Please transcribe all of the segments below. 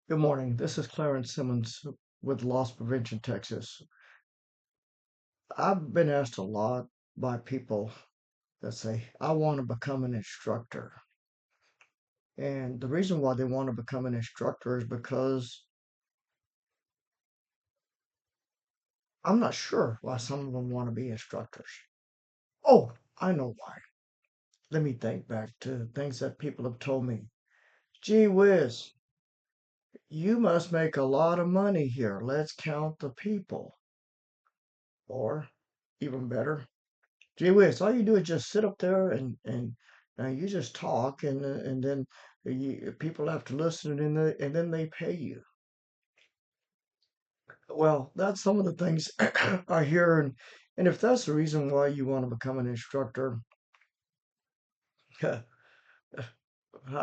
Good morning. This is Clarence Simmons with Loss Prevention, Texas. I've been asked a lot by people that say, I want to become an instructor. And the reason why they want to become an instructor is because I'm not sure why some of them want to be instructors. Oh, I know why. Let me think back to things that people have told me. Gee whiz, you must make a lot of money here. Let's count the people. Or, even better, gee whiz, all you do is just sit up there and you just talk and then people have to listen and then they pay you. Well, that's some of the things I hear, and if that's the reason why you want to become an instructor, how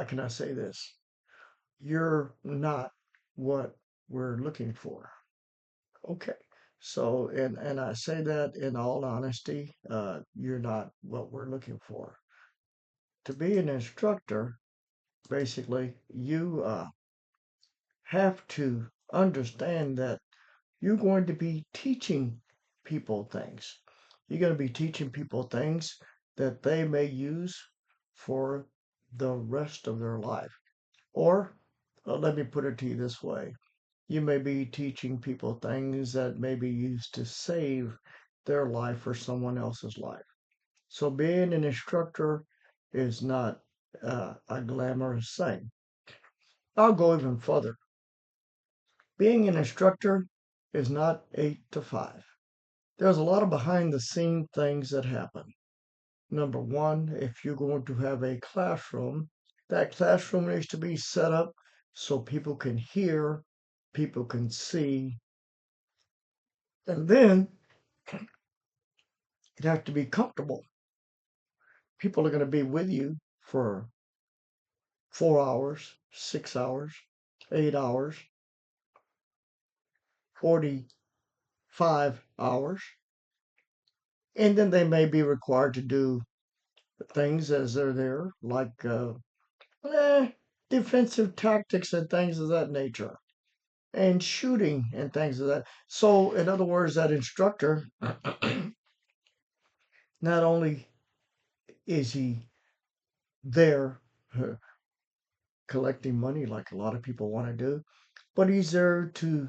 can I say this? You're not what we're looking for. Okay. So, and I say that in all honesty, you're not what we're looking for. To be an instructor, basically, you have to understand that you're going to be teaching people things. You're going to be teaching people things that they may use for the rest of their life. Or let me put it to you this way. You may be teaching people things that may be used to save their life or someone else's life. So being an instructor is not a glamorous thing. I'll go even further. Being an instructor is not 8 to 5. There's a lot of behind the scene things that happen. Number one, if you're going to have a classroom, that classroom needs to be set up so people can hear, people can see, and then it has to be comfortable. People are going to be with you for 4 hours, 6 hours, 8 hours, 45 hours, and then they may be required to do things as they're there, like eh, defensive tactics and things of that nature, and shooting and things of that. So, in other words, that instructor, not only is he there collecting money like a lot of people want to do, but he's there to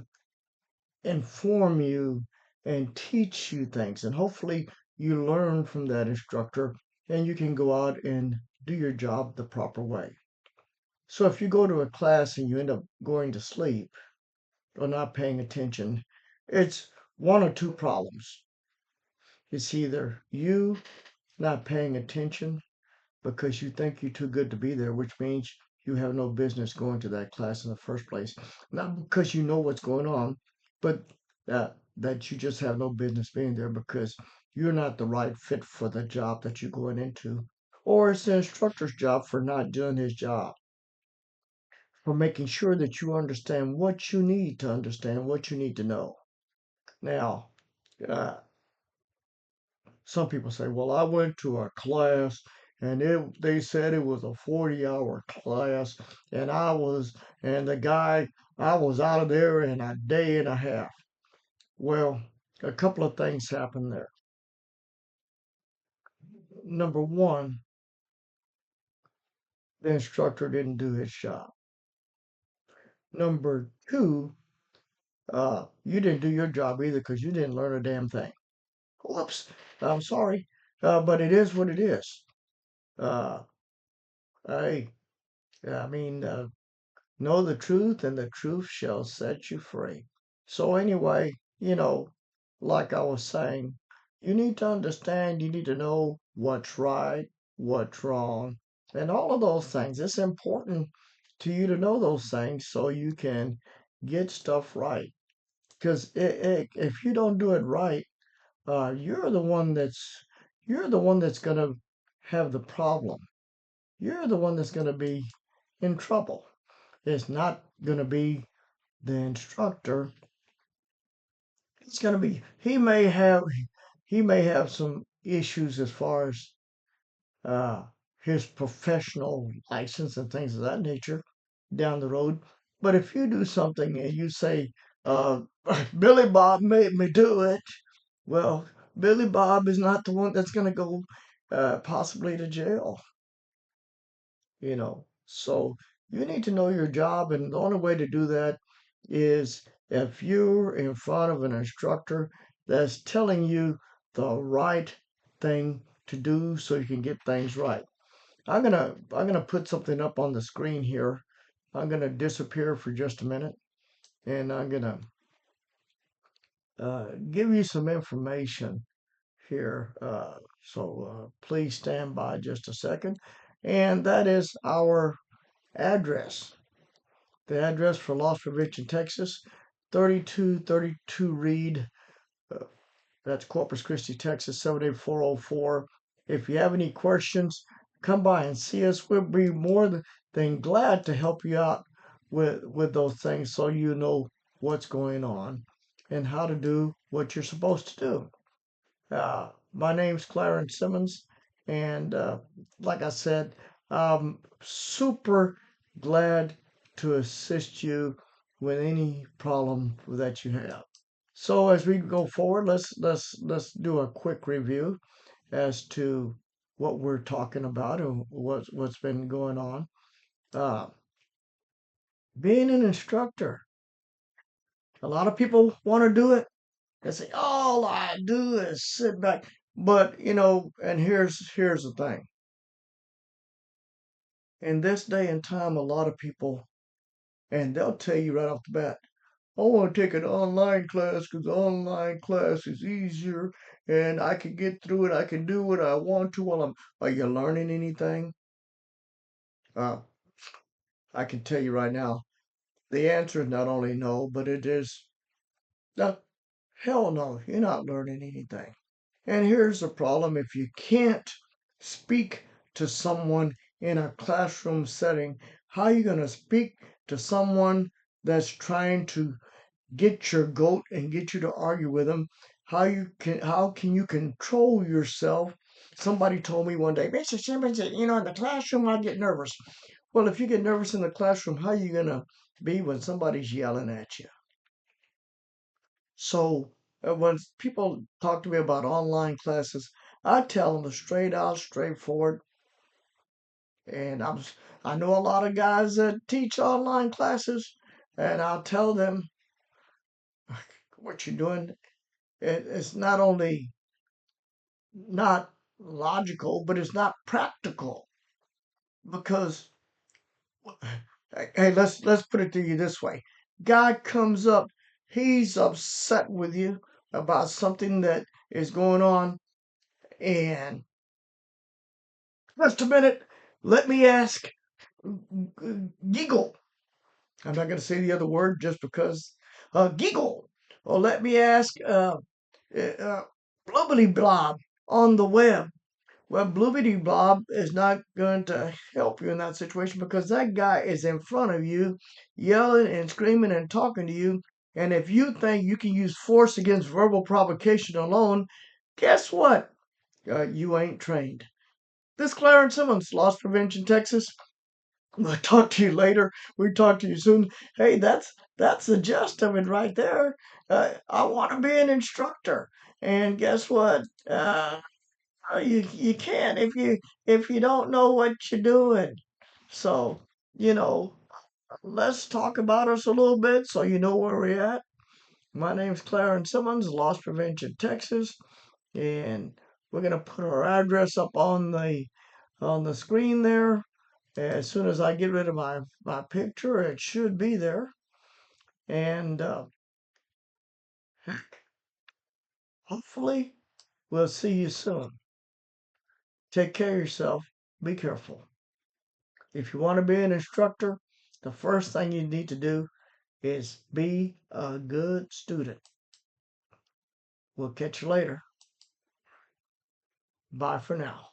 inform you and teach you things. And hopefully, you learn from that instructor and you can go out and do your job the proper way. So if you go to a class and you end up going to sleep or not paying attention, it's one or two problems. It's either you not paying attention because you think you're too good to be there, which means you have no business going to that class in the first place. Not because you know what's going on, but that you just have no business being there because you're not the right fit for the job that you're going into. Or it's the instructor's job for not doing his job, for making sure that you understand what you need to understand, what you need to know. Now, uh, some people say, well, I went to a class and they said it was a 40-hour class and and the guy, I was out of there in a day and a half. Well, a couple of things happened there. Number one, the instructor didn't do his job. Number two, you didn't do your job either because you didn't learn a damn thing. Whoops, I'm sorry, but it is what it is. Uh, I, I mean, know the truth, and the truth shall set you free. So, anyway, like I was saying, you need to understand, you need to know what's right, what's wrong, and all of those things. It's important to you to know those things so you can get stuff right. Because if you don't do it right, you're the one that's gonna have the problem. You're the one that's gonna be in trouble. It's not gonna be the instructor. It's gonna be he may have some issues as far as uh, his professional license and things of that nature down the road. But if you do something and you say, uh, Billy Bob made me do it, well, Billy Bob is not the one that's going to go possibly to jail, you know. So you need to know your job, and the only way to do that is if you're in front of an instructor that's telling you the right thing to do so you can get things right. I'm gonna put something up on the screen here. I'm gonna disappear for just a minute, and I'm gonna give you some information here. So please stand by just a second, and that is our address. The address for loss prevention, Texas, 3232 Reed. Uh, that's Corpus Christi, Texas, 78404. If you have any questions, come by and see us. We'll be more than glad to help you out with those things so you know what's going on and how to do what you're supposed to do. My name's Clarence Simmons, and like I said, I'm super glad to assist you with any problem that you have. So as we go forward, let's do a quick review as to what we're talking about and what's been going on. Uh, Being an instructor, a lot of people want to do it. They say, all I do is sit back. But and here's the thing. In this day and time, a lot of people, and they'll tell you right off the bat, I want to take an online class because online class is easier and I can get through it. I can do what I want to while Are you learning anything? Uh, I can tell you right now, the answer is not only no, but it is no, hell no, you're not learning anything. And here's the problem: if you can't speak to someone in a classroom setting, how are you going to speak to someone that's trying to get your goat and get you to argue with them? How can you control yourself? Somebody told me one day, Mr. Simmons, in the classroom I get nervous. Well, if you get nervous in the classroom, how are you going to be when somebody's yelling at you? So when people talk to me about online classes, I tell them straight out, straightforward. And I know a lot of guys that teach online classes, and I'll tell them what you're doing. It's not only not logical, but it's not practical because hey, let's put it to you this way. Guy comes up, he's upset with you about something that is going on, and just a minute, let me ask, giggle. I'm not going to say the other word just because, giggle. Or let me ask, blubbity blob on the web. Well, blubbity blob is not going to help you in that situation because that guy is in front of you, yelling and screaming and talking to you. And if you think you can use force against verbal provocation alone, guess what? You ain't trained. This Clarence Simmons, Loss Prevention, Texas. We'll talk to you later. We talk to you soon. Hey, that's the gist of it right there. I want to be an instructor, and guess what? You can't if you don't know what you're doing. So you know, let's talk about us a little bit so you know where we're at. My name's Clarence Simmons, Loss Prevention, Texas, and we're gonna put our address up on the screen there. As soon as I get rid of my picture, it should be there. And hopefully, we'll see you soon. Take care of yourself. Be careful. If you want to be an instructor, the first thing you need to do is be a good student. We'll catch you later. Bye for now.